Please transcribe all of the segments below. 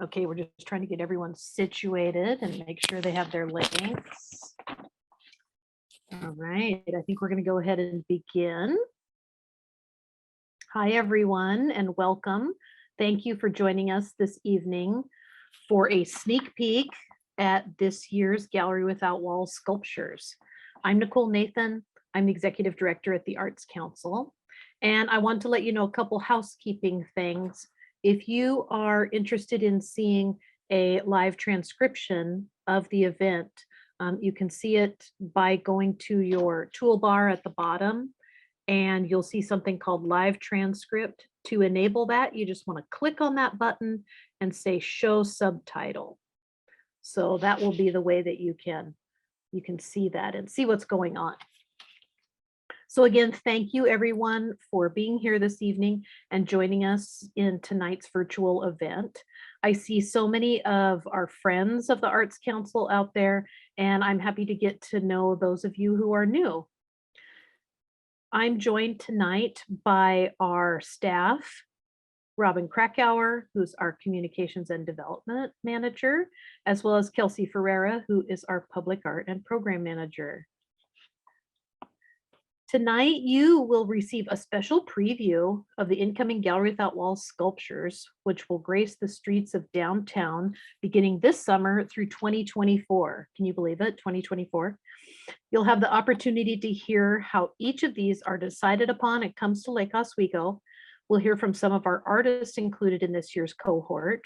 Okay, we're just trying to get everyone situated and make sure they have their links. All right, I think we're going to go ahead and begin. Hi, everyone, and welcome. Thank you for joining us this evening for a sneak peek at this year's Gallery Without Walls sculptures. I'm Nicole Nathan. I'm the Executive Director at the Arts Council, and I want to let you know a couple housekeeping things. If you are interested in seeing a live transcription of the event, you can see it by going to your toolbar at the bottom, and you'll see something called live transcript. To enable that, you just want to click on that button and say show subtitle. So that will be the way that you can see that and see what's going on. So again, thank you everyone for being here this evening and joining us in tonight's virtual event. I see so many of our friends of the Arts Council out there, and I'm happy to get to know those of you who are new. I'm joined tonight by our staff, Robin Krakauer, who's our Communications and Development Manager, as well as Kelsey Ferreira, who is our Public Art and Program Manager. Tonight, you will receive a special preview of the incoming Gallery Without Walls sculptures, which will grace the streets of downtown beginning this summer through 2024. Can you believe it? 2024. You'll have the opportunity to hear how each of these are decided upon. It comes to Lake Oswego. We'll hear from some of our artists included in this year's cohort.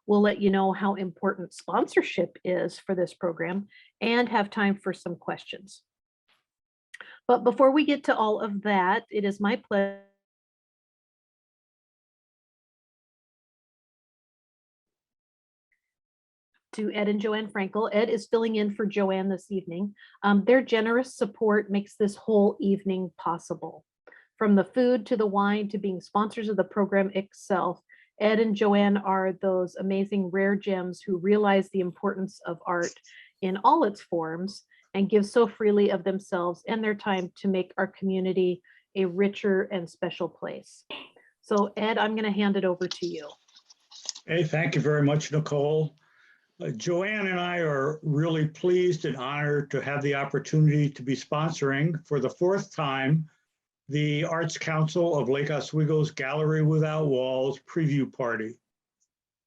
We'll let you know how important sponsorship is for this program and have time for some questions. But before we get to all of that, it is my pleasure to Ed and Joanne Frankel. Ed is filling in for Joanne this evening. Their generous support makes this whole evening possible. From the food to the wine to being sponsors of the program itself, Ed and Joanne are those amazing rare gems who realize the importance of art in all its forms and give so freely of themselves and their time to make our community a richer and special place. So Ed, I'm going to hand it over to you. Hey, thank you very much, Nicole. Joanne and I are really pleased and honored to have the opportunity to be sponsoring for the fourth time the Arts Council of Lake Oswego's Gallery Without Walls preview party.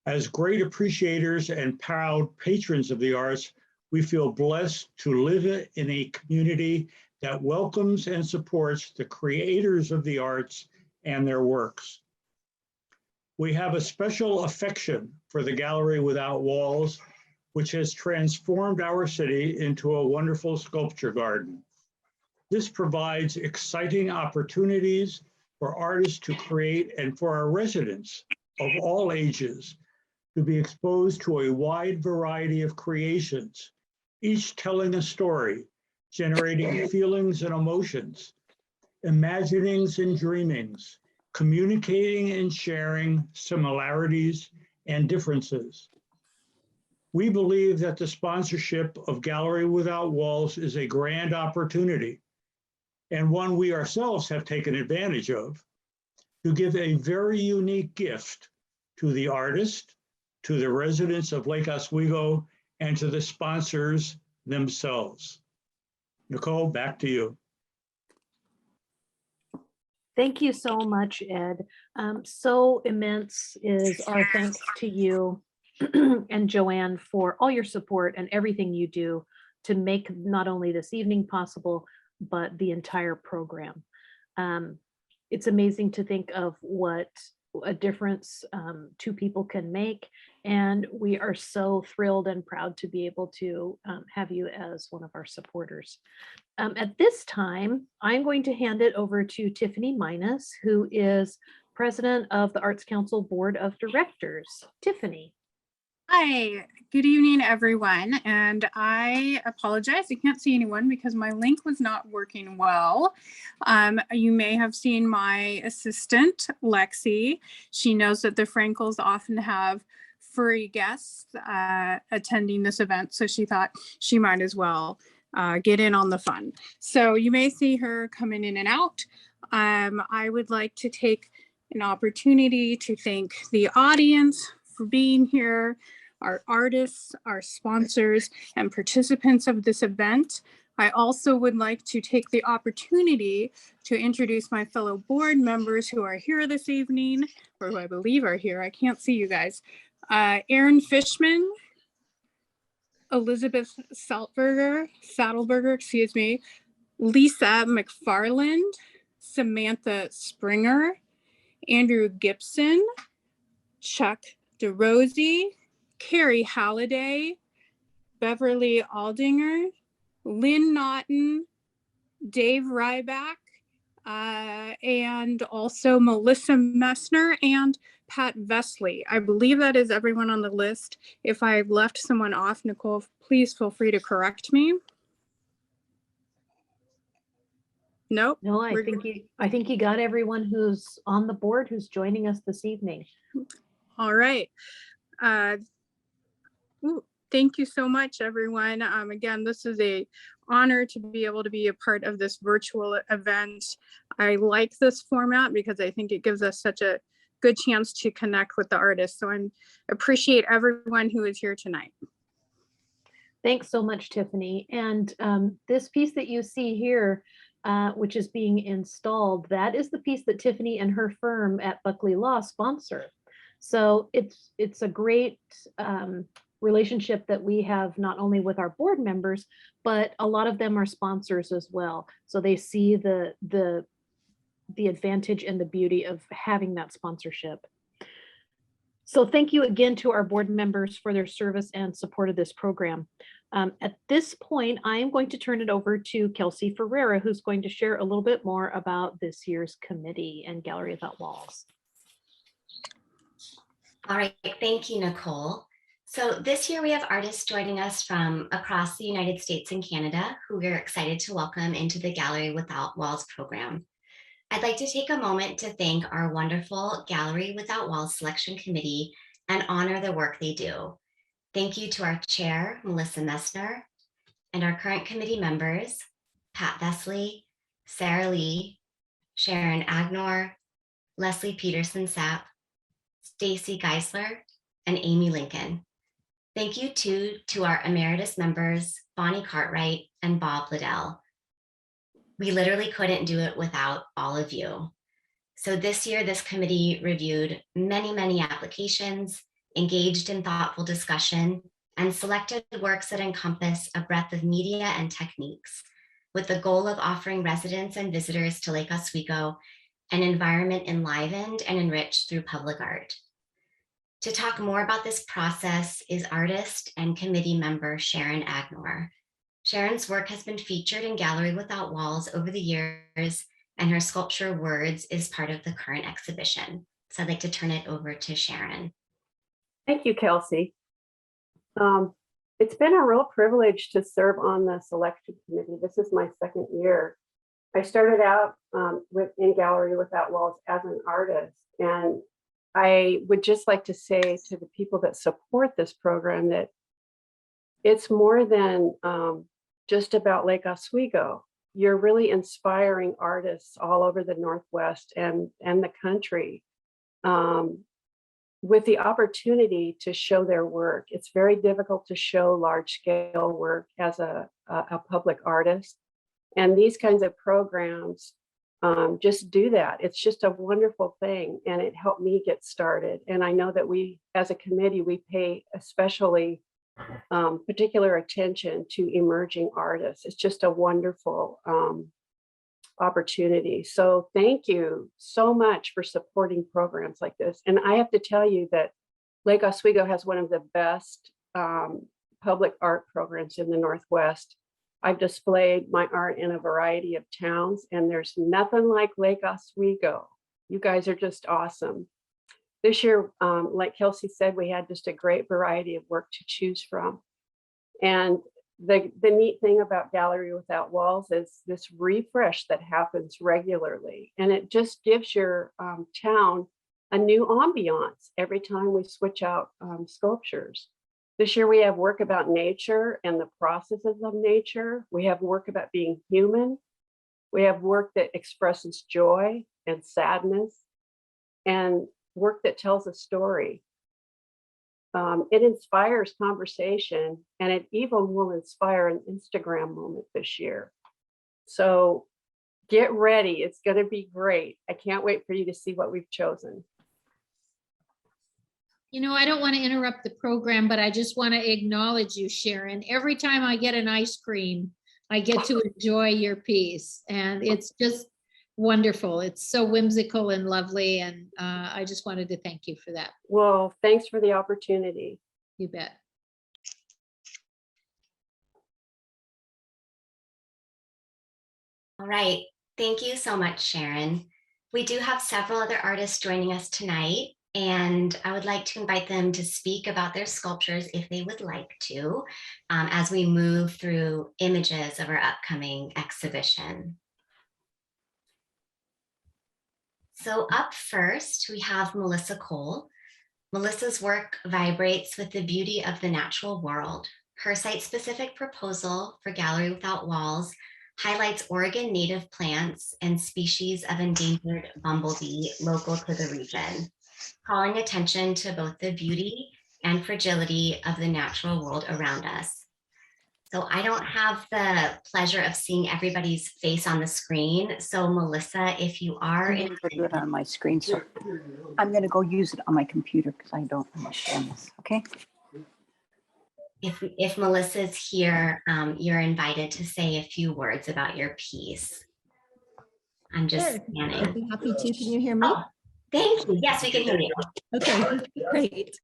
As great appreciators and proud patrons of the arts, we feel blessed to live in a community that welcomes and supports the creators of the arts and their works. We have a special affection for the Gallery Without Walls, which has transformed our city into a wonderful sculpture garden. This provides exciting opportunities for artists to create and for our residents of all ages to be exposed to a wide variety of creations, each telling a story, generating feelings and emotions, imaginings and dreamings, communicating and sharing similarities and differences. We believe that the sponsorship of Gallery Without Walls is a grand opportunity, and one we ourselves have taken advantage of, to give a very unique gift to the artist, to the residents of Lake Oswego, and to the sponsors themselves. Nicole, back to you. Thank you so much, Ed. So immense is our thanks to you and Joanne for all your support and everything you do to make not only this evening possible, but the entire program. It's amazing to think of what a difference two people can make, and we are so thrilled and proud to be able to have you as one of our supporters. At this time, I'm going to hand it over to Tiffany Minus, who is president of the Arts Council Board of Directors. Tiffany. Hi, good evening, everyone. And I apologize, I can't see anyone because my link was not working well. You may have seen my assistant, Lexi. She knows that the Frankels often have furry guests attending this event, so she thought she might as well get in on the fun. So you may see her coming in and out. I would like to take an opportunity to thank the audience for being here, our artists, our sponsors, and participants of this event. I also would like to take the opportunity to introduce my fellow board members who are here this evening, or who I believe are here. I can't see you guys. Aaron Fishman, Elizabeth Saddleberger, excuse me, Lisa McFarland, Samantha Springer, Andrew Gibson, Chuck DeRosie, Carrie Halliday, Beverly Aldinger, Lynn Naughton, Dave Ryback, and also Melissa Messner and Pat Vesley. I believe that is everyone on the list. If I've left someone off, Nicole, please feel free to correct me. Nope. No, I think you got everyone who's on the board who's joining us this evening. All right. Thank you so much, everyone. Again, this is an honor to be able to be a part of this virtual event. I like this format because I think it gives us such a good chance to connect with the artists. So I appreciate everyone who is here tonight. Thanks so much, Tiffany. And this piece that you see here, which is being installed, that is the piece that Tiffany and her firm at Buckley Law sponsor. So it's a great relationship that we have not only with our board members, but a lot of them are sponsors as well. So they see the advantage and the beauty of having that sponsorship. So thank you again to our board members for their service and support of this program. At this point, I am going to turn it over to Kelsey Ferreira, who's going to share a little bit more about this year's committee and Gallery Without Walls. All right, thank you, Nicole. So this year we have artists joining us from across the United States and Canada who we're excited to welcome into the Gallery Without Walls program. I'd like to take a moment to thank our wonderful Gallery Without Walls selection committee and honor the work they do. Thank you to our chair, Melissa Messner, and our current committee members, Pat Vesley, Sarah Lee, Sharon Agnor, Leslie Peterson-Sapp, Stacy Geisler, and Amy Lincoln. Thank you too to our emeritus members, Bonnie Cartwright and Bob Liddell. We literally couldn't do it without all of you. So this year, this committee reviewed many applications, engaged in thoughtful discussion, and selected works that encompass a breadth of media and techniques, with the goal of offering residents and visitors to Lake Oswego an environment enlivened and enriched through public art. To talk more about this process is artist and committee member Sharon Agnor. Sharon's work has been featured in Gallery Without Walls over the years, and her sculpture Words is part of the current exhibition. So I'd like to turn it over to Sharon. Thank you, Kelsey. It's been a real privilege to serve on the selection committee. This is my second year. I started out in Gallery Without Walls as an artist, and I would just like to say to the people that support this program that it's more than just about Lake Oswego. You're really inspiring artists all over the Northwest and the country with the opportunity to show their work. It's very difficult to show large scale work as a public artist. And these kinds of programs just do that. It's just a wonderful thing, and it helped me get started. And I know that we, as a committee, we pay especially particular attention to emerging artists. It's just a wonderful opportunity. So thank you so much for supporting programs like this. And I have to tell you that Lake Oswego has one of the best public art programs in the Northwest. I've displayed my art in a variety of towns, and there's nothing like Lake Oswego. You guys are just awesome. This year, like Kelsey said, we had just a great variety of work to choose from. And the neat thing about Gallery Without Walls is this refresh that happens regularly. And it just gives your town a new ambiance every time we switch out sculptures. This year we have work about nature and the processes of nature. We have work about being human. We have work that expresses joy and sadness, and work that tells a story. It inspires conversation, and it even will inspire an Instagram moment this year. So get ready. It's going to be great. I can't wait for you to see what we've chosen. You know, I don't want to interrupt the program, but I just want to acknowledge you, Sharon. Every time I get an ice cream, I get to enjoy your piece, and it's just wonderful. It's so whimsical and lovely, and I just wanted to thank you for that. Well, thanks for the opportunity. You bet. All right. Thank you so much, Sharon. We do have several other artists joining us tonight, and I would like to invite them to speak about their sculptures if they would like to, as we move through images of our upcoming exhibition. So up first, we have Melissa Cole. Melissa's work vibrates with the beauty of the natural world. Her site-specific proposal for Gallery Without Walls highlights Oregon native plants and species of endangered bumblebee local to the region, calling attention to both the beauty and fragility of the natural world around us. So I don't have the pleasure of seeing everybody's face on the screen. So Melissa, if you are I'm going to do it on my screen, so I'm going to go use it on my computer because I don't understand this. Okay. if Melissa's here, you're invited to say a few words about your piece. I'm just Sure. I'd scanning. be happy to. Can you hear me? Oh, thank you. Yes, we can hear you. Okay, great.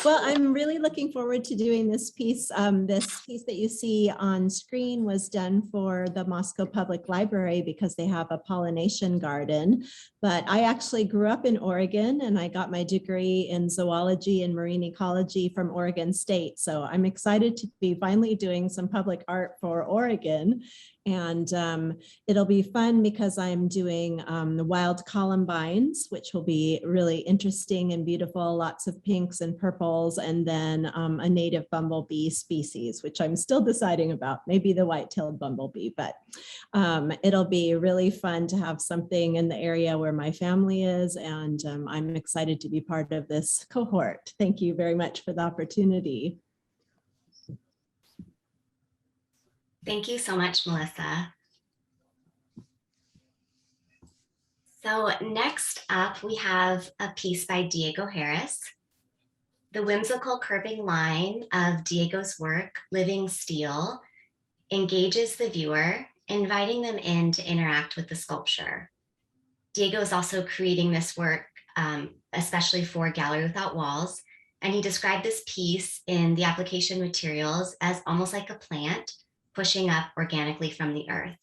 Well, I'm really looking forward to doing this piece. This piece that you see on screen was done for the Moscow Public Library because they have a pollination garden. But I actually grew up in Oregon, and I got my degree in zoology and marine ecology from Oregon State. So I'm excited to be finally doing some public art for Oregon. And it'll be fun because I'm doing the wild columbines, which will be really interesting and beautiful, lots of pinks and purples, and then a native bumblebee species, which I'm still deciding about, maybe the white-tailed bumblebee, but it'll be really fun to have something in the area where my family is, and I'm excited to be part of this cohort. Thank you very much for the opportunity. Thank you so much, Melissa. So next up, we have a piece by Diego Harris. The whimsical curving line of Diego's work, Living Steel, engages the viewer, inviting them in to interact with the sculpture. Diego is also creating this work, especially for Gallery Without Walls, and he described this piece in the application materials as almost like a plant pushing up organically from the earth.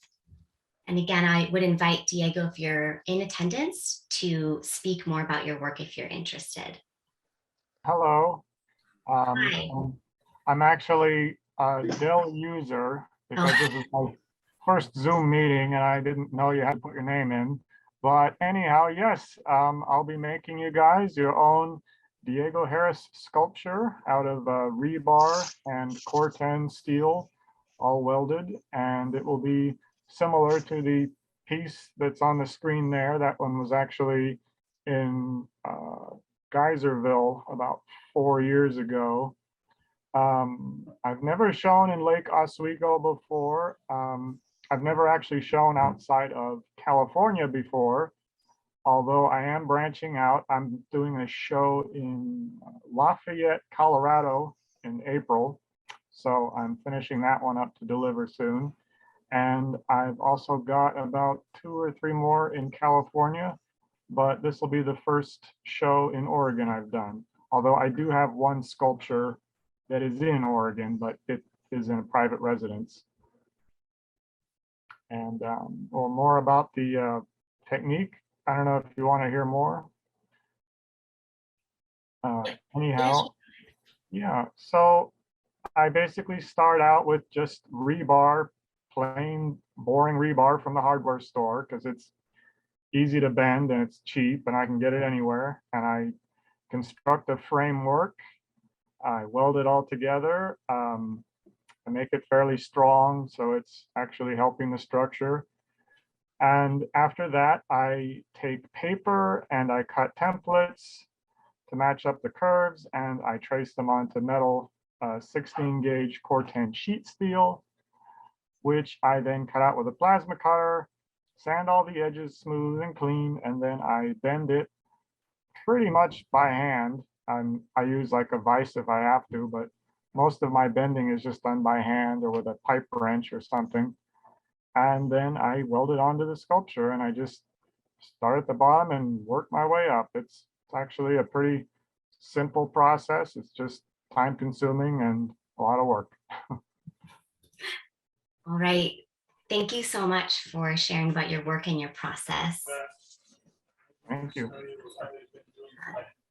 And again, I would invite Diego, if you're in attendance, to speak more about your work if you're interested. Hello. Hi. I'm actually a Dell user because this is my first Zoom meeting and I didn't know you had to put your name in. But anyhow, yes, I'll be making you guys your own Diego Harris sculpture out of rebar and Corten steel, all welded, and it will be similar to the piece that's on the screen there. That one was actually in Geyserville about 4 years ago. I've never shown in Lake Oswego before. I've never actually shown outside of California before, although I am branching out. I'm doing a show in Lafayette, Colorado in April. So I'm finishing that one up to deliver soon. And I've also got about 2 or 3 more in California, but this will be the first show in Oregon I've done. Although I do have one sculpture that is in Oregon, but it is in a private residence. And well, more about the technique. I don't know if you want to hear more. Anyhow, yeah, so I basically start out with just rebar, plain boring rebar from the hardware store, because it's easy to bend and it's cheap and I can get it anywhere. And I construct a framework. I weld it all together. I make it fairly strong, so it's actually helping the structure. And after that, I take paper and I cut templates. to match up the curves, and I traced them onto metal 16 gauge Corten sheet steel, which I then cut out with a plasma cutter, sand all the edges smooth and clean, and then I bend it pretty much by hand. I use like a vise if I have to, but most of my bending is just done by hand or with a pipe wrench or something. And then I weld it onto the sculpture, and I just start at the bottom and work my way up. It's actually a pretty simple process. It's just time consuming and a lot of work. All right. Thank you so much for sharing about your work and your process. Thank you.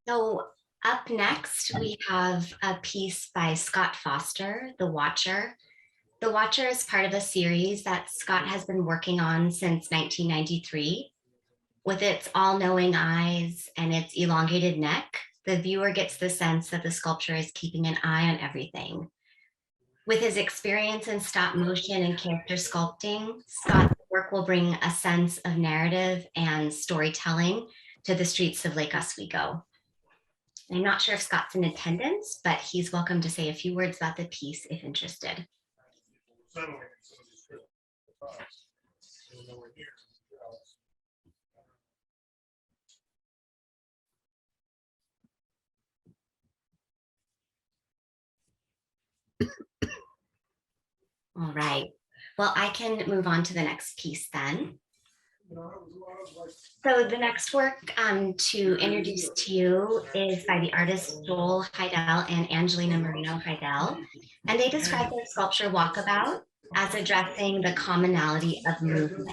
So up next, we have a piece by Scott Foster, The Watcher. The Watcher is part of a series that Scott has been working on since 1993. With its all-knowing eyes and its elongated neck, the viewer gets the sense that the sculpture is keeping an eye on everything. With his experience in stop motion and character sculpting, Scott's work will bring a sense of narrative and storytelling to the streets of Lake Oswego. I'm not sure if Scott's in attendance, but he's welcome to say a few words about the piece if interested. All right, well, I can move on to the next piece then. So the next work to introduce to you is by the artists Joel Heidel and Angelina Marino Heidel, and they describe their sculpture Walkabout as addressing the commonality of movement.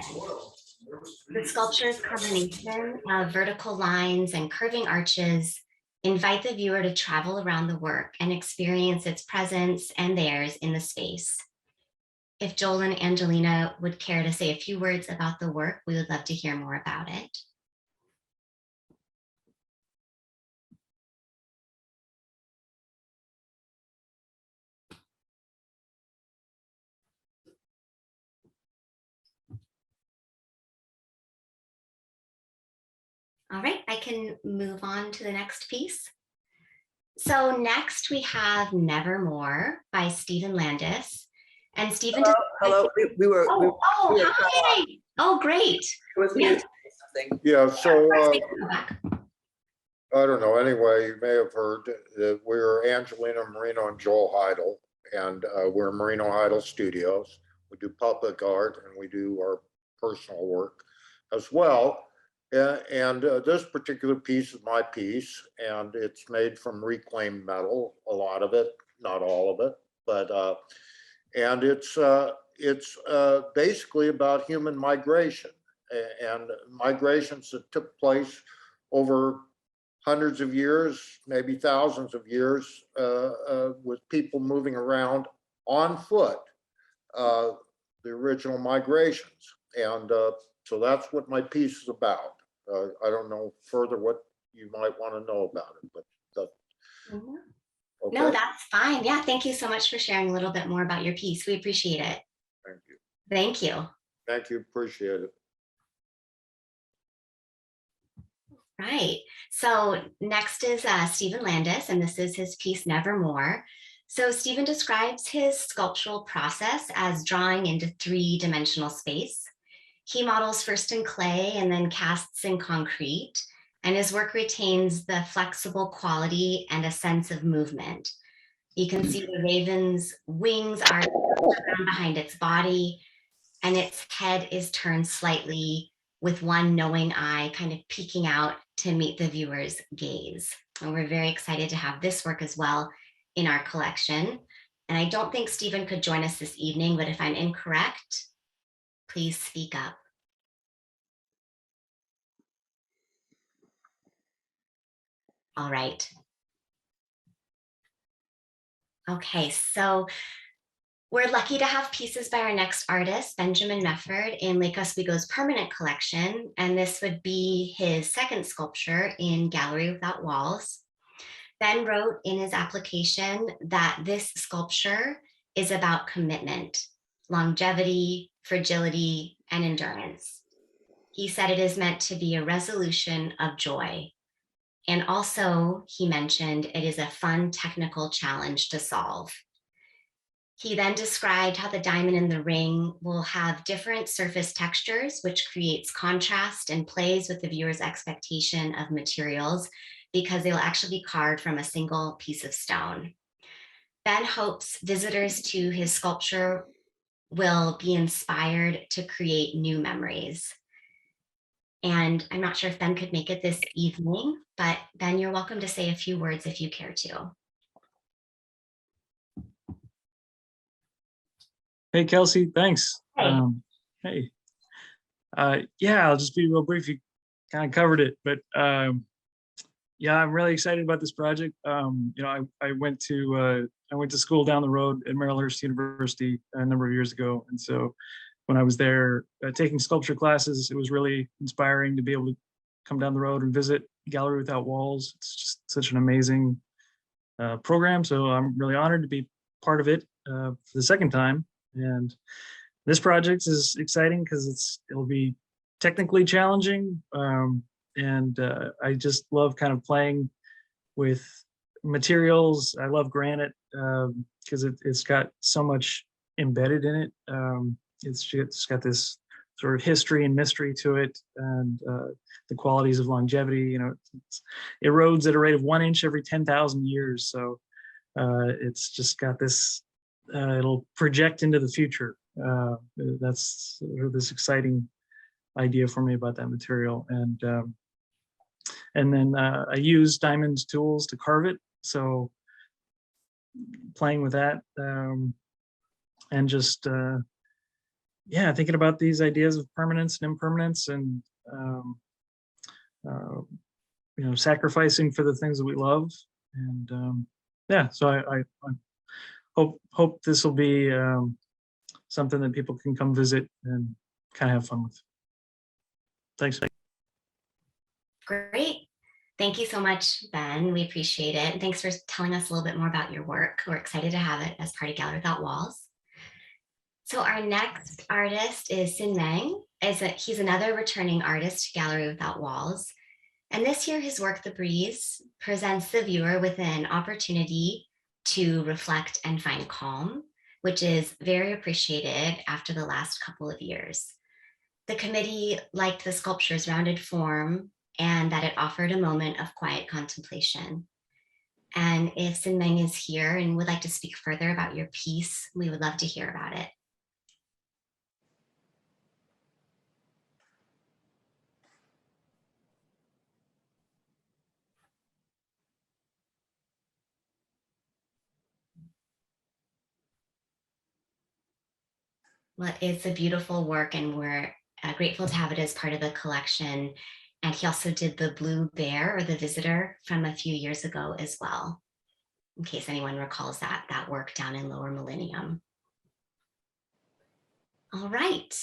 The sculpture's combination of vertical lines and curving arches invite the viewer to travel around the work and experience its presence and theirs in the space. If Joel and Angelina would care to say a few words about the work, we would love to hear more about it. All right, I can move on to the next piece. So next we have Nevermore by Stephen Landis. And Stephen. Hello. We were. Hi. Oh, great. It was Yeah. something. Yeah, so I I don't know. Anyway, you may have heard that we're Angelina Marino and Joel Heidel, and we're Marino Heidel Studios. We do public art and we do our personal work as well. And this particular piece is my piece, and it's made from reclaimed metal, a lot of it, not all of it, but and it's basically about human migration and migrations that took place over hundreds of years, maybe thousands of years, with people moving around on foot, the original migrations. And so that's what my piece is about. I don't know further what you might want to know about it, but okay. No, that's fine. Yeah, thank you so much for sharing a little bit more about your piece. We appreciate it. Thank you. Thank you. Thank you. Appreciate it. Right. So next is Stephen Landis, and this is his piece Nevermore. So Stephen describes his sculptural process as drawing into three-dimensional space. He models first in clay and then casts in concrete, and his work retains the flexible quality and a sense of movement. You can see the raven's wings are behind its body, and its head is turned slightly with one knowing eye kind of peeking out to meet the viewer's gaze. And we're very excited to have this work as well in our collection. And I don't think Stephen could join us this evening, but if I'm incorrect, please speak up. All right. Okay, so we're lucky to have pieces by our next artist, Benjamin Mefford, in Lake Oswego's permanent collection, and this would be his second sculpture in Gallery Without Walls. Ben wrote in his application that this sculpture is about commitment, longevity, fragility, and endurance. He said it is meant to be a resolution of joy. And also, he mentioned it is a fun technical challenge to solve. He then described how the diamond in the ring will have different surface textures, which creates contrast and plays with the viewer's expectation of materials because they will actually be carved from a single piece of stone. Ben hopes visitors to his sculpture will be inspired to create new memories. And I'm not sure if Ben could make it this evening, but Ben, you're welcome to say a few words if you care to. Hey, Kelsey, thanks. Hey. Hey. Yeah, I'll just be real brief. You kind of covered it, but yeah, I'm really excited about this project. You know, I went to school down the road at Maryhurst University a number of years ago, and so when I was there taking sculpture classes, it was really inspiring to be able to come down the road and visit Gallery Without Walls. It's just such an amazing program. So I'm really honored to be part of it for the second time. And this project is exciting because it'll be technically challenging. And I just love kind of playing with materials. I love granite because it's got so much embedded in it. It's got this sort of history and mystery to it, and the qualities of longevity. You know, it erodes at a rate of 1 inch every 10,000 years. So it's just got this. It'll project into the future. That's sort of this exciting idea for me about that material, and then I use diamond tools to carve it. So playing with that, and just yeah, thinking about these ideas of permanence and impermanence, and you know, sacrificing for the things that we love, and yeah. So I hope this will be something that people can come visit and kind of have fun with. Thanks. Great. Thank you so much, Ben. We appreciate it. And thanks for telling us a little bit more about your work. We're excited to have it as part of Gallery Without Walls. So our next artist is Sin Meng. He's another returning artist to Gallery Without Walls. And this year, his work, The Breeze, presents the viewer with an opportunity to reflect and find calm, which is very appreciated after the last couple of years. The committee liked the sculpture's rounded form and that it offered a moment of quiet contemplation. And if Sin Meng is here and would like to speak further about your piece, we would love to hear about it. Well, it's a beautiful work, and we're grateful to have it as part of the collection. And he also did the Blue Bear, or the Visitor, from a few years ago as well, in case anyone recalls that work down in Lower Millennium. All right.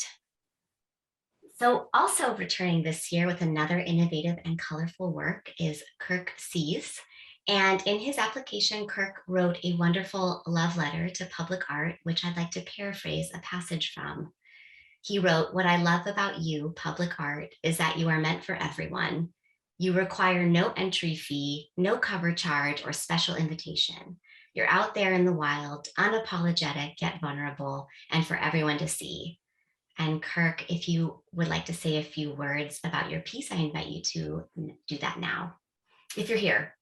So also returning this year with another innovative and colorful work is Kirk Sees. And in his application, Kirk wrote a wonderful love letter to public art, which I'd like to paraphrase a passage from. He wrote, "What I love about you, public art, is that you are meant for everyone. You require no entry fee, no cover charge, or special invitation. You're out there in the wild, unapologetic yet vulnerable, and for everyone to see." And Kirk, if you would like to say a few words about your piece, I invite you to do that now, if you're here.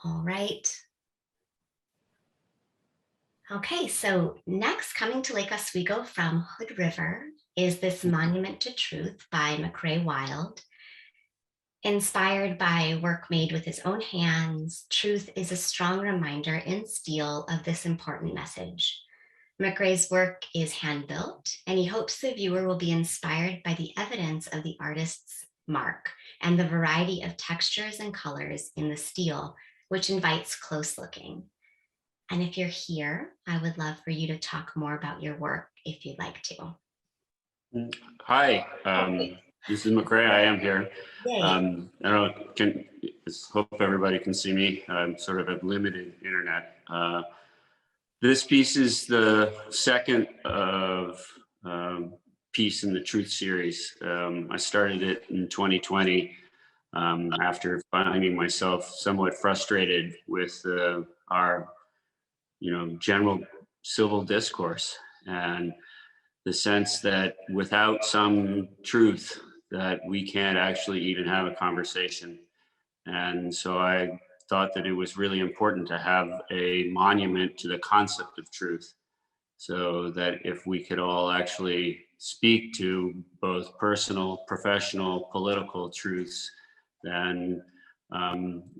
All right. Okay, so next, coming to Lake Oswego from Hood River, is this Monument to Truth by McCrae Wild. Inspired by work made with his own hands, Truth is a strong reminder in steel of this important message. McCrae's work is hand-built, and he hopes the viewer will be inspired by the evidence of the artist's mark and the variety of textures and colors in the steel, which invites close looking. And if you're here, I would love for you to talk more about your work if you'd like to. Hi, This is McCray. I am here. Yay. I don't know, hope everybody can see me. I'm sort of a limited internet. This piece is the second of piece in the Truth series. I started it in 2020 after finding myself somewhat frustrated with our, general civil discourse, and the sense that without some truth that we can't actually even have a conversation. And so I thought that it was really important to have a monument to the concept of truth, so that if we could all actually speak to both personal, professional, political truths, then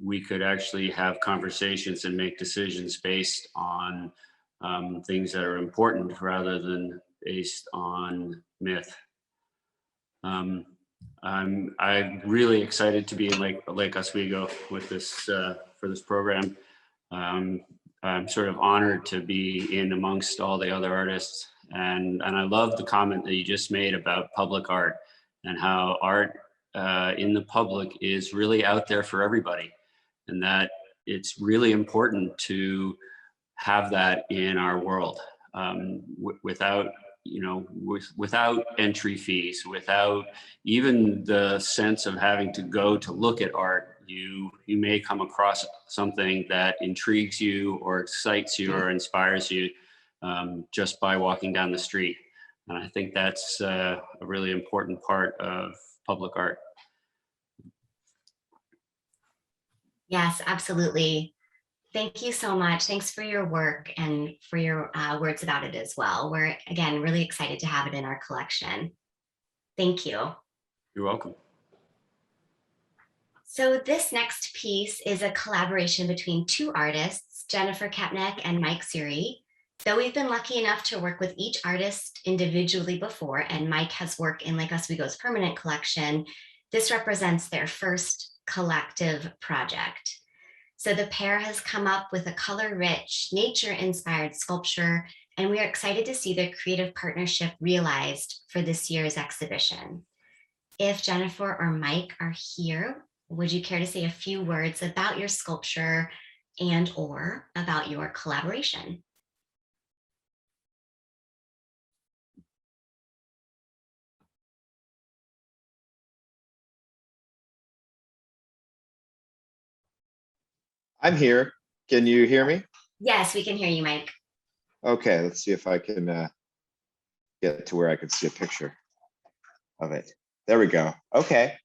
we could actually have conversations and make decisions based on things that are important rather than based on myth. I'm really excited to be in Lake Oswego with this for this program. I'm sort of honored to be in amongst all the other artists, and I love the comment that you just made about public art and how art in the public is really out there for everybody, and that it's really important to have that in our world without without entry fees, without even the sense of having to go to look at art. You may come across something that intrigues you or excites you or inspires you just by walking down the street. And I think that's a really important part of public art. Yes, absolutely. Thank you so much. Thanks for your work and for your words about it as well. We're, again, really excited to have it in our collection. Thank you. You're welcome. So this next piece is a collaboration between two artists, Jennifer Kepnick and Mike Suri. Though we've been lucky enough to work with each artist individually before, and Mike has worked in Lake Oswego's permanent collection, this represents their first collective project. So the pair has come up with a color-rich, nature-inspired sculpture, and we are excited to see their creative partnership realized for this year's exhibition. If Jennifer or Mike are here, would you care to say a few words about your sculpture and or about your collaboration? I'm here. Can you hear me? Yes, we can hear you, Mike. Okay, let's see if I can get to where I can see a picture of it. There we go. Okay.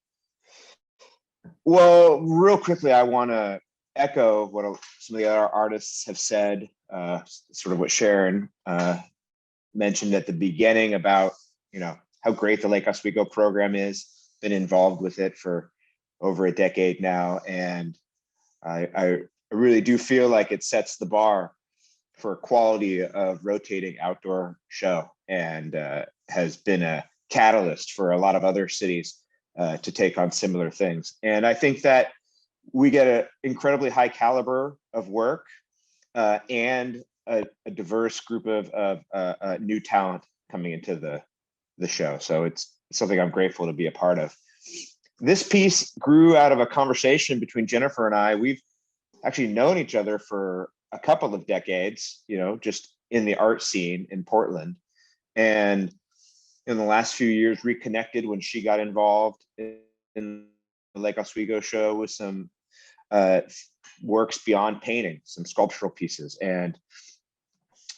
Well, real quickly, I want to echo what some of the other artists have said, sort of what Sharon mentioned at the beginning about, how great the Lake Oswego program is. Been involved with it for over a decade now, and I really do feel like it sets the bar for quality of rotating outdoor show, and has been a catalyst for a lot of other cities to take on similar things. And I think that we get an incredibly high caliber of work and a diverse group of new talent coming into the show. So it's something I'm grateful to be a part of. This piece grew out of a conversation between Jennifer and I. We've actually known each other for a couple of decades, just in the art scene in Portland. And in the last few years, reconnected when she got involved in the Lake Oswego show with some works beyond painting, some sculptural pieces. And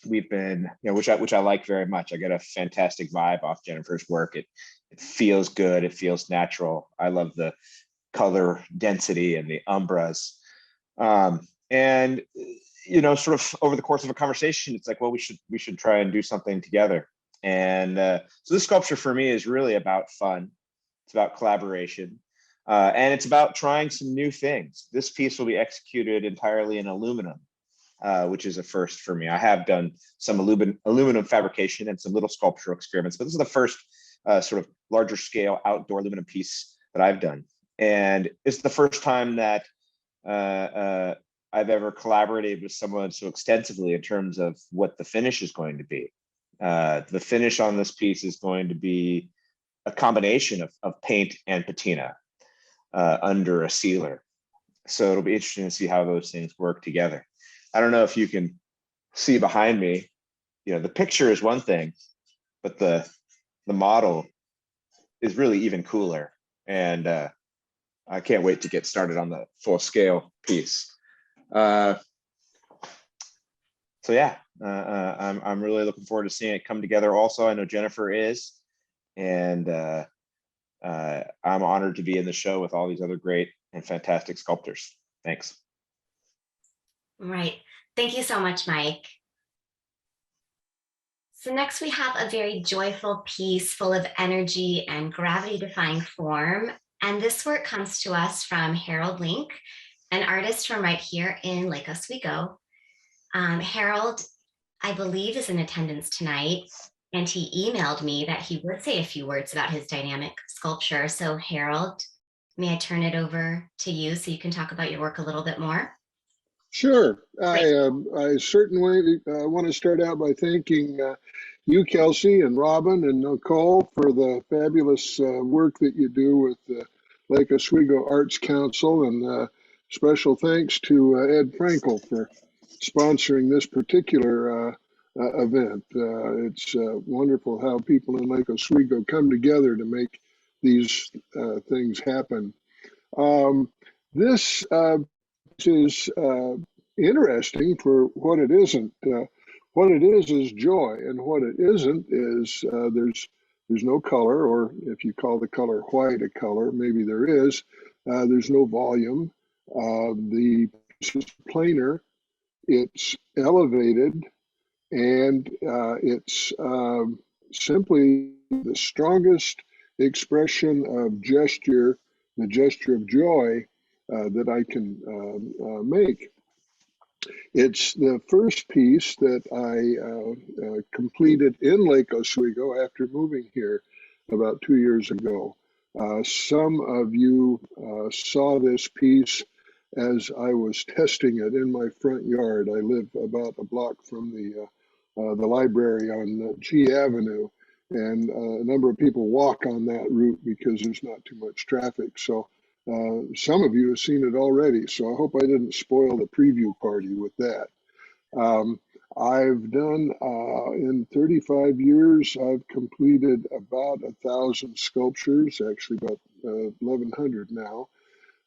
we've been, which I like very much. I get a fantastic vibe off Jennifer's work. It feels good. It feels natural. I love the color density and the umbras. And sort of over the course of a conversation, it's like, well, we should try and do something together. And so this sculpture for me is really about fun. It's about collaboration, and it's about trying some new things. This piece will be executed entirely in aluminum, which is a first for me. I have done some aluminum fabrication and some little sculptural experiments, but this is the first sort of larger scale outdoor aluminum piece that I've done. And it's the first time that I've ever collaborated with someone so extensively in terms of what the finish is going to be. The finish on this piece is going to be a combination of paint and patina under a sealer. So it'll be interesting to see how those things work together. I don't know if you can see behind me, you know, the picture is one thing, but the model is really even cooler. And I can't wait to get started on the full scale piece. So yeah, I'm really looking forward to seeing it come together. Also, I know Jennifer is, and I'm honored to be in the show with all these other great and fantastic sculptors. Thanks. Right. Thank you so much, Mike. So next we have a very joyful piece full of energy and gravity-defying form. And this work comes to us from Harold Link, an artist from right here in Lake Oswego. Harold, I believe, is in attendance tonight, and he emailed me that he would say a few words about his dynamic sculpture. So Harold, may I turn it over to you so you can talk about your work a little bit more? Sure. I certainly want to start out by thanking you, Kelsey, and Robin and Nicole for the fabulous work that you do with the Lake Oswego Arts Council, and special thanks to Ed Frankel for sponsoring this particular event. It's wonderful how people in Lake Oswego come together to make these things happen. This is interesting for what it isn't. What it is joy, and what it isn't is there's no color, or if you call the color white a color, maybe there is. There's no volume. The piece is planar. It's elevated, and it's simply the strongest expression of gesture, the gesture of joy that I can make. It's the first piece that I completed in Lake Oswego after moving here about 2 years ago. Some of you saw this piece as I was testing it in my front yard. I live about a block from the library on G Avenue, and a number of people walk on that route because there's not too much traffic. So some of you have seen it already, so I hope I didn't spoil the preview party with that. I've done, in 35 years, I've completed about 1,000 sculptures, actually about 1,100 now,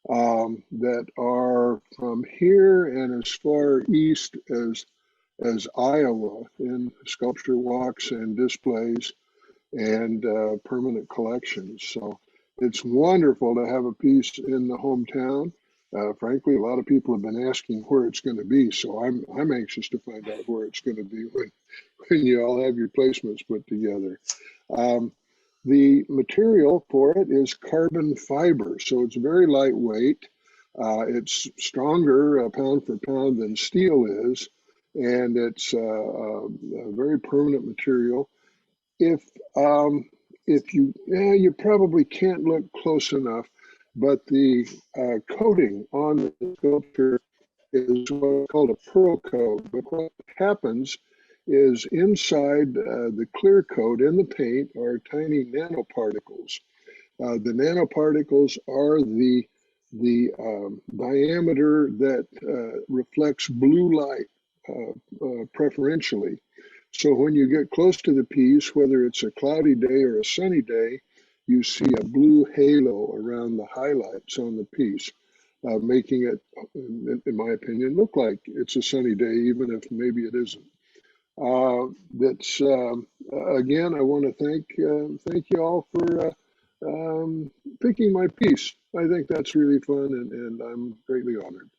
that are from here and as far east as Iowa, in sculpture walks and displays and permanent collections. So it's wonderful to have a piece in the hometown. Frankly, a lot of people have been asking where it's going to be, so I'm anxious to find out where it's going to be when you all have your placements put together. The material for it is carbon fiber, so it's very lightweight. It's stronger pound for pound than steel is, and it's a very permanent material. If you probably can't look close enough, but the coating on the sculpture is what's called a pearl coat. But what happens is inside the clear coat in the paint are tiny nanoparticles. The nanoparticles are the diameter that reflects blue light preferentially. So when you get close to the piece, whether it's a cloudy day or a sunny day, you see a blue halo around the highlights on the piece, making it, in my opinion, look like it's a sunny day, even if maybe it isn't. That's again, I want to thank you all for picking my piece. I think that's really fun, and I'm greatly honored.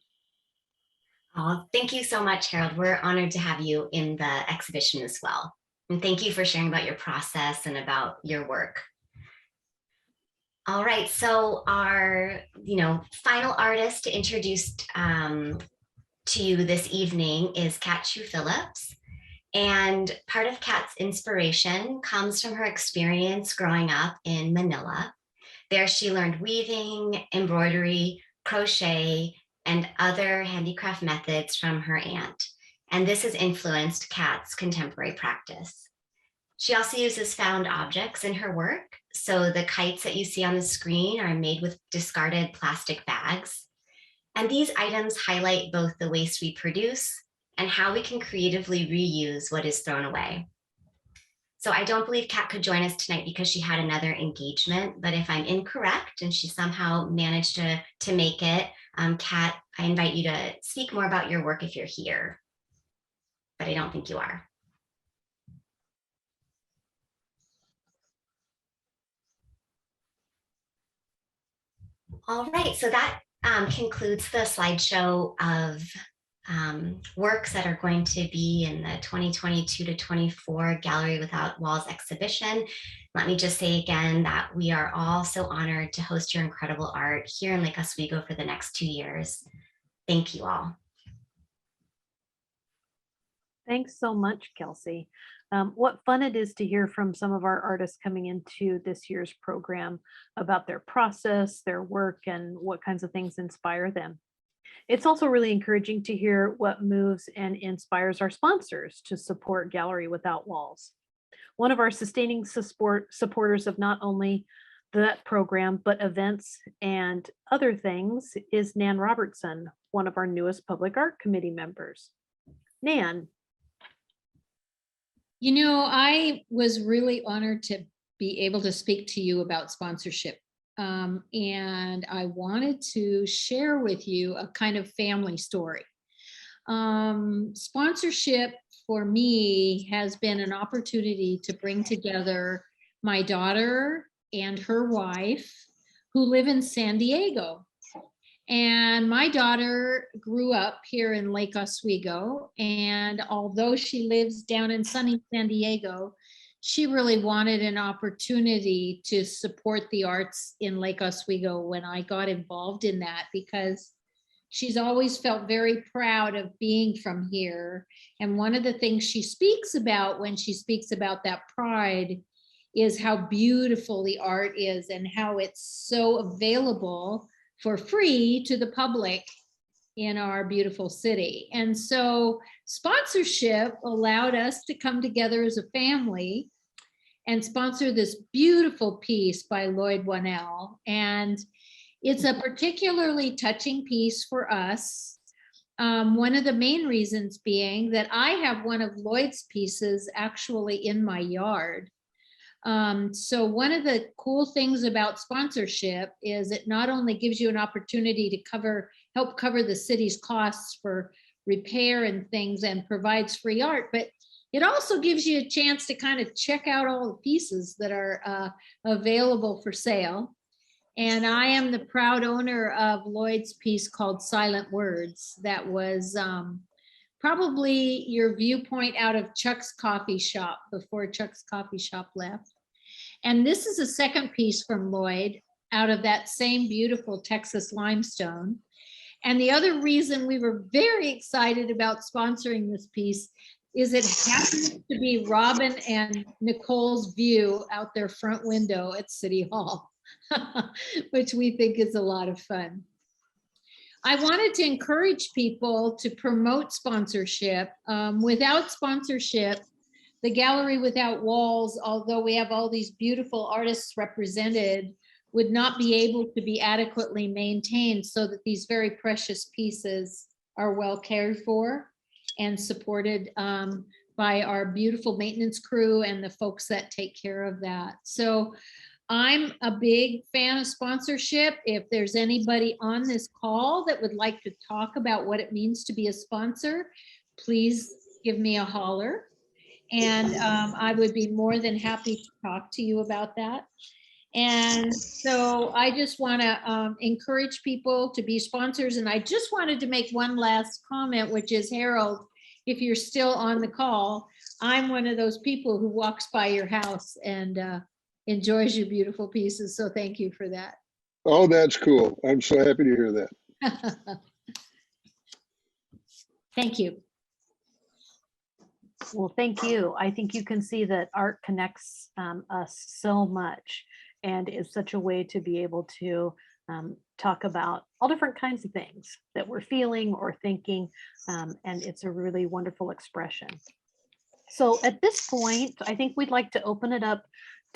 Oh, thank you so much, Harold. We're honored to have you in the exhibition as well. And thank you for sharing about your process and about your work. All right, so our final artist to introduce to you this evening is Kat Chu Phillips. And part of Kat's inspiration comes from her experience growing up in Manila. There she learned weaving, embroidery, crochet, and other handicraft methods from her aunt. And this has influenced Kat's contemporary practice. She also uses found objects in her work. So the kites that you see on the screen are made with discarded plastic bags. And these items highlight both the waste we produce and how we can creatively reuse what is thrown away. So I don't believe Kat could join us tonight because she had another engagement, but if I'm incorrect and she somehow managed to make it, Kat, I invite you to speak more about your work if you're here, but I don't think you are. All right, so that concludes the slideshow of works that are going to be in the 2022 to 24 Gallery Without Walls exhibition. Let me just say again that we are all so honored to host your incredible art here in Lake Oswego for the next 2 years. Thank you all. Thanks so much, Kelsey. What fun it is to hear from some of our artists coming into this year's program about their process, their work, and what kinds of things inspire them. It's also really encouraging to hear what moves and inspires our sponsors to support Gallery Without Walls. One of our sustaining supporters of not only that program, but events and other things is Nan Robertson, one of our newest Public Art Committee members. Nan. You know, I was really honored to be able to speak to you about sponsorship. And I wanted to share with you a kind of family story. Sponsorship for me has been an opportunity to bring together my daughter and her wife who live in San Diego. And my daughter grew up here in Lake Oswego, and although she lives down in sunny San Diego, she really wanted an opportunity to support the arts in Lake Oswego when I got involved in that, because she's always felt very proud of being from here. And one of the things she speaks about when she speaks about that pride is how beautiful the art is and how it's so available for free to the public in our beautiful city. And so sponsorship allowed us to come together as a family and sponsor this beautiful piece by Lloyd Wannell. And it's a particularly touching piece for us. One of the main reasons being that I have one of Lloyd's pieces actually in my yard. So one of the cool things about sponsorship is it not only gives you an opportunity to help cover the city's costs for repair and things and provides free art, but it also gives you a chance to kind of check out all the pieces that are available for sale. And I am the proud owner of Lloyd's piece called Silent Words that was probably your viewpoint out of Chuck's Coffee Shop before Chuck's Coffee Shop left. And this is a second piece from Lloyd out of that same beautiful Texas limestone. And the other reason we were very excited about sponsoring this piece is it happens to be Robin and Nicole's view out their front window at City Hall, which we think is a lot of fun. I wanted to encourage people to promote sponsorship. Without sponsorship, the Gallery Without Walls, although we have all these beautiful artists represented, would not be able to be adequately maintained so that these very precious pieces are well cared for and supported by our beautiful maintenance crew and the folks that take care of that. So I'm a big fan of sponsorship. If there's anybody on this call that would like to talk about what it means to be a sponsor, please give me a holler. And I would be more than happy to talk to you about that. And so I just want to encourage people to be sponsors. And I just wanted to make one last comment, which is, Harold, if you're still on the call, I'm one of those people who walks by your house and enjoys your beautiful pieces. So thank you for that. Oh, that's cool. I'm so happy to hear that. Thank you. Well, thank you. I think you can see that art connects us so much and is such a way to be able to talk about all different kinds of things that we're feeling or thinking. And it's a really wonderful expression. So at this point, I think we'd like to open it up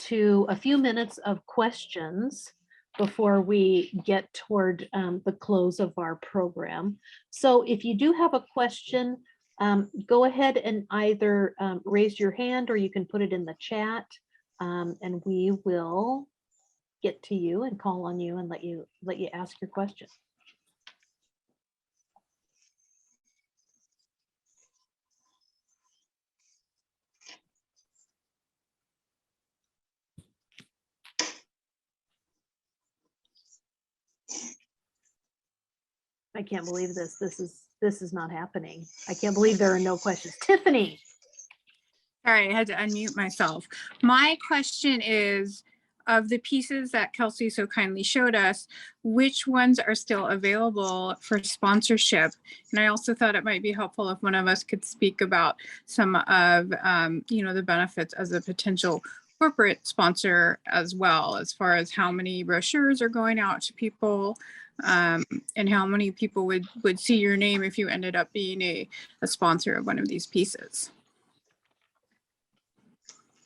to a few minutes of questions before we get toward the close of our program. So if you do have a question, go ahead and either raise your hand or you can put it in the chat, and we will get to you and call on you and let you ask your question. I can't believe this. This is not happening. I can't believe there are no questions. Tiffany. Sorry, I had to unmute myself. My question is, of the pieces that Kelsey so kindly showed us, which ones are still available for sponsorship? And I also thought it might be helpful if one of us could speak about some of, the benefits as a potential corporate sponsor as well, as far as how many brochures are going out to people, and how many people would see your name if you ended up being a sponsor of one of these pieces.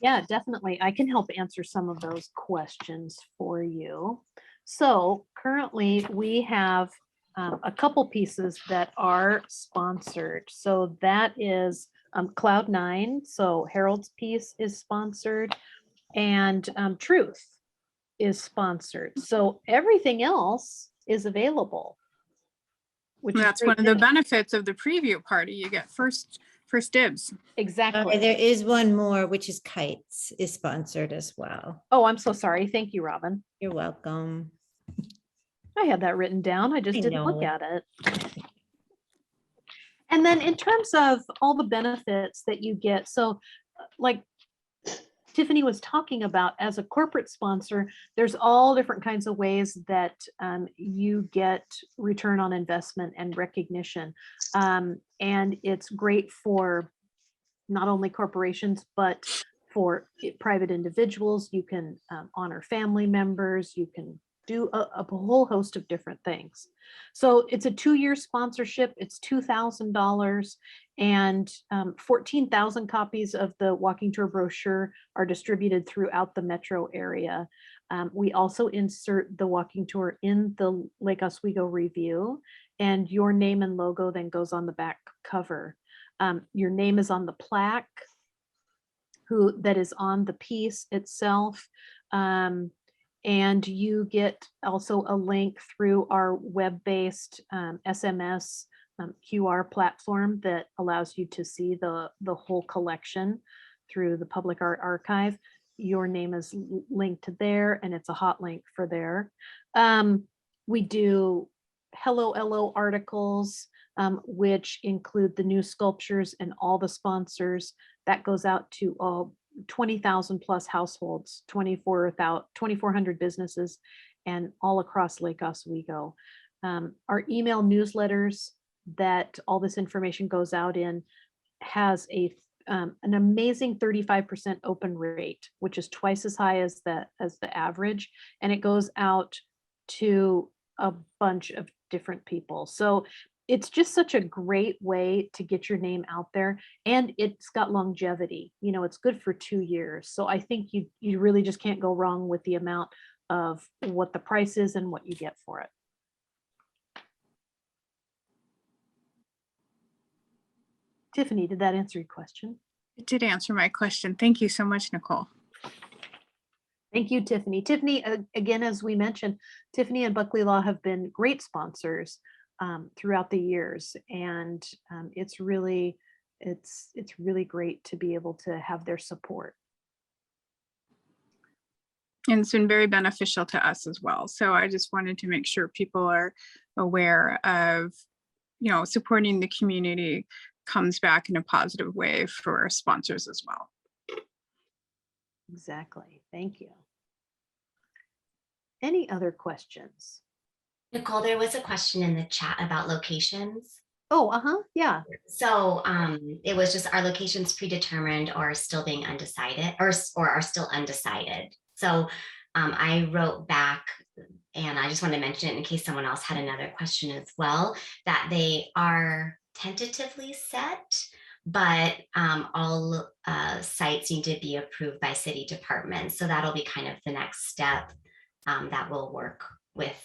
Yeah, definitely. I can help answer some of those questions for you. So currently we have a couple pieces that are sponsored. So that is Cloud9. So Harold's piece is sponsored, and Truth is sponsored. So everything else is available. Which That's is one of the benefits of the preview party. You get first dibs. Exactly. There is one more, which is Kites is sponsored as well. Oh, I'm so sorry. Thank you, Robin. You're welcome. I had that written down. I just didn't look know. at it. And then in terms of all the benefits that you get, so like Tiffany was talking about, as a corporate sponsor, there's all different kinds of ways that you get return on investment and recognition. And it's great for not only corporations, but for private individuals. You can honor family members, you can do a whole host of different things. So it's a 2-year sponsorship. It's $2,000, and 14,000 copies of the walking tour brochure are distributed throughout the metro area. We also insert the walking tour in the Lake Oswego Review, and your name and logo then goes on the back cover. Your name is on the plaque that is on the piece itself. And you get also a link through our web-based SMS QR platform that allows you to see the whole collection through the Public Art Archive. Your name is linked there, and it's a hot link for there. We do Hello LO articles, which include the new sculptures and all the sponsors. That goes out to all 20,000 plus households, 2,400 businesses, and all across Lake Oswego. Our email newsletters that all this information goes out in has an amazing 35% open rate, which is twice as high as the average, and it goes out to a bunch of different people. So it's just such a great way to get your name out there, and it's got longevity. It's good for 2 years. So I think you really just can't go wrong with the amount of what the price is and what you get for it. Tiffany, did that answer your question? It did answer my question. Thank you so much, Nicole. Thank you, Tiffany. Tiffany, again, as we mentioned, Tiffany and Buckley Law have been great sponsors throughout the years, and it's really great to be able to have their support. And it's been very beneficial to us as well. So I just wanted to make sure people are aware of, supporting the community comes back in a positive way for sponsors as well. Exactly. Thank you. Any other questions? Nicole, there was a question in the chat about locations. Oh, yeah. So it was just, are locations predetermined or still being undecided, or are still undecided? So I wrote back, and I just want to mention it in case someone else had another question as well, that they are tentatively set, but all sites need to be approved by city departments. So that'll be kind of the next step that will work with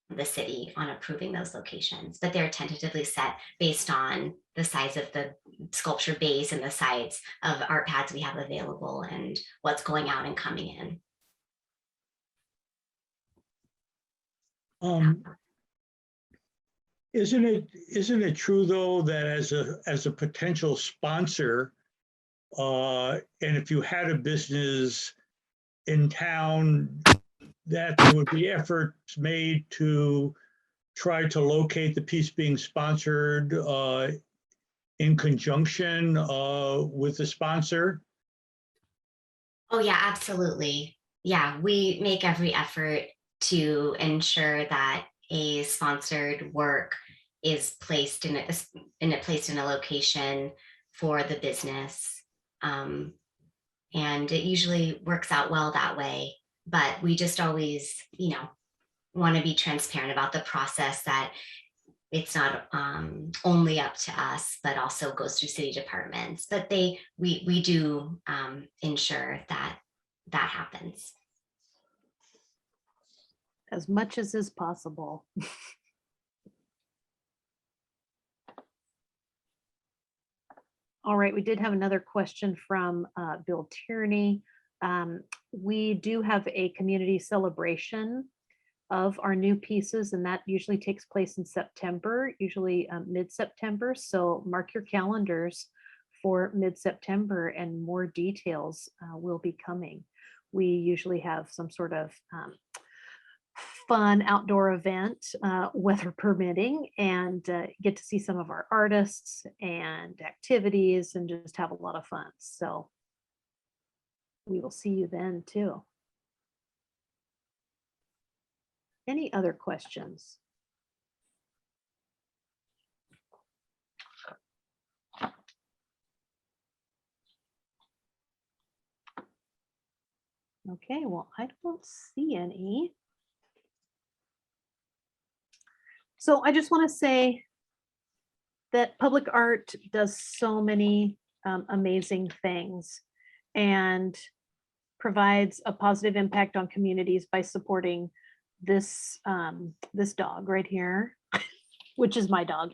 the city on approving those locations. But they're tentatively set based on the size of the sculpture base and the size of art pads we have available and what's going out and coming in. Isn't it true though that as a potential sponsor, and if you had a business in town, that there would be efforts made to try to locate the piece being sponsored in conjunction with the sponsor? Oh yeah, absolutely. Yeah, we make every effort to ensure that a sponsored work is placed in a location for the business. And it usually works out well that way, but we just always, want to be transparent about the process, that it's not only up to us, but also goes through city departments. But we do ensure that that happens. As much as is possible. All right, we did have another question from Bill Tierney. We do have a community celebration of our new pieces, and that usually takes place in September, usually mid-September. So mark your calendars for mid-September, and more details will be coming. We usually have some sort of fun outdoor event, weather permitting, and get to see some of our artists and activities and just have a lot of fun. So we will see you then too. Any other questions? Okay, well, I don't see any. So I just want to say that public art does so many amazing things and provides a positive impact on communities by supporting this this dog right here, which is my dog.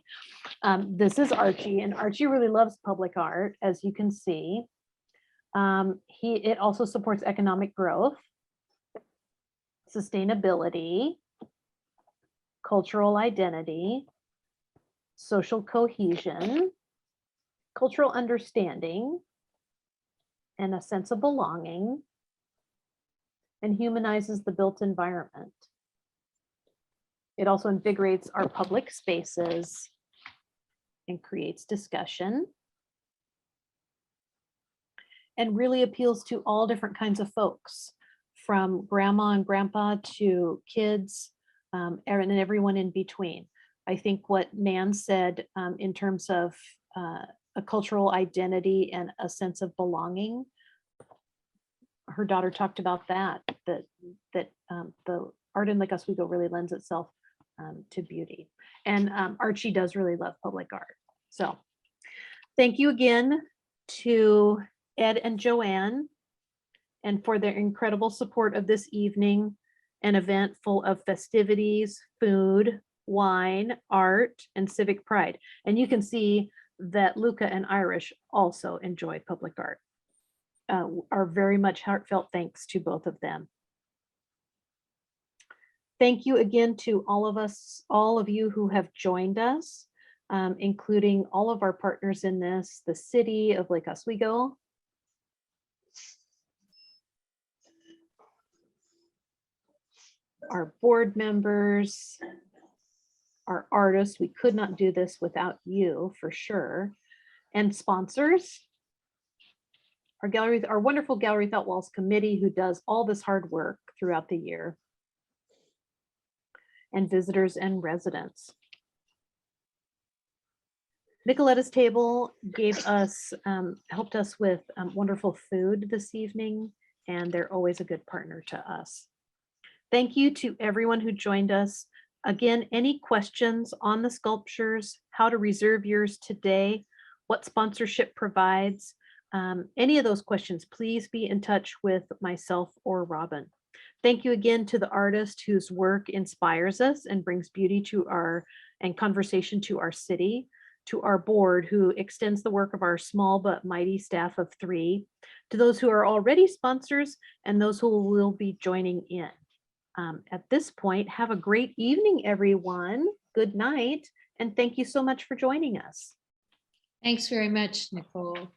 This is Archie, and Archie really loves public art, as you can see. It also supports economic growth, sustainability, cultural identity, social cohesion, cultural understanding, and a sense of belonging, and humanizes the built environment. It also invigorates our public spaces and creates discussion, and really appeals to all different kinds of folks, from grandma and grandpa to kids, and everyone in between. I think what Nan said in terms of a cultural identity and a sense of belonging, her daughter talked about that the art in Lake Oswego really lends itself to beauty. And Archie does really love public art. So thank you again to Ed and Joanne, and for their incredible support of this evening, an event full of festivities, food, wine, art, and civic pride. And you can see that Luca and Irish also enjoy public art. Our very much heartfelt thanks to both of them. Thank you again to all of you who have joined us, including all of our partners in this, the city of Lake Oswego, our board members, our artists. We could not do this without you, for sure, and sponsors. Our wonderful Gallery Without Walls committee, who does all this hard work throughout the year, and visitors and residents. Nicoletta's Table helped us with wonderful food this evening, and they're always a good partner to us. Thank you to everyone who joined us. Again, any questions on the sculptures, how to reserve yours today, what sponsorship provides, any of those questions, please be in touch with myself or Robin. Thank you again to the artist whose work inspires us and brings beauty to our and conversation to our city, to our board who extends the work of our small but mighty staff of 3, to those who are already sponsors and those who will be joining in. At this point, have a great evening, everyone. Good night, and thank you so much for joining us. Thanks very much, Nicole.